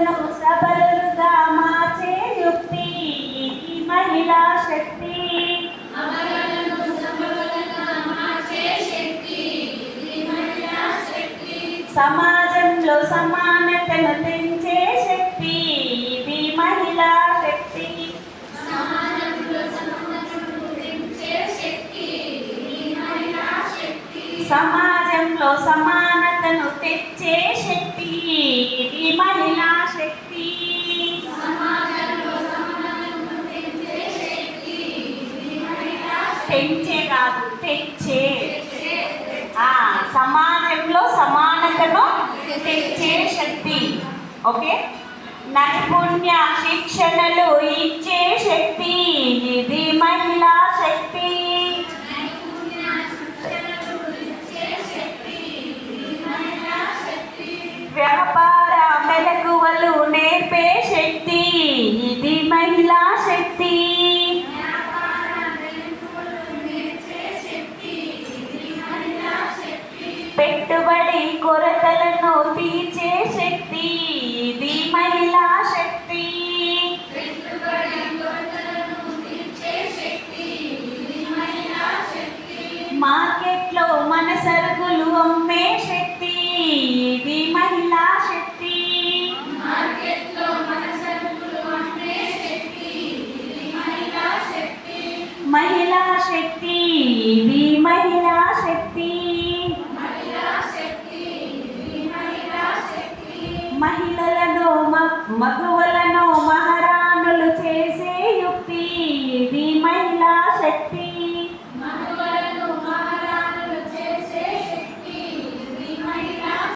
మహిళలను సబలుగా మార్చే యుక్తి ఇది మహిళా శక్తి. సమాజంలో సమానతను పెంచే శక్తి ఇది మహిళా శక్తి. సమాజంలో సమానతను తెచ్చే శక్తి ఇది మహిళా శక్తి. పెంచే కాదు, తెచ్చే. సమాజంలో సమానతను తెచ్చే శక్తి. ఓకే, నైపుణ్య శిక్షణలు ఇచ్చే శక్తి ఇది మహిళా శక్తి. వ్యాపార మెలకువలు నేర్పే శక్తి ఇది మహిళా శక్తి. పెట్టుబడి కొరతలను తీర్చే శక్తి ఇది మహిళా శక్తి. మార్కెట్లో మన సరుకులు అమ్మే శక్తి ఇది మహిళా శక్తి. మహిళా శక్తి ఇది మహిళా శక్తి. మహిళలను మగవులను మహారాణులు చేసే యుక్తి ఇది మహిళా శక్తి.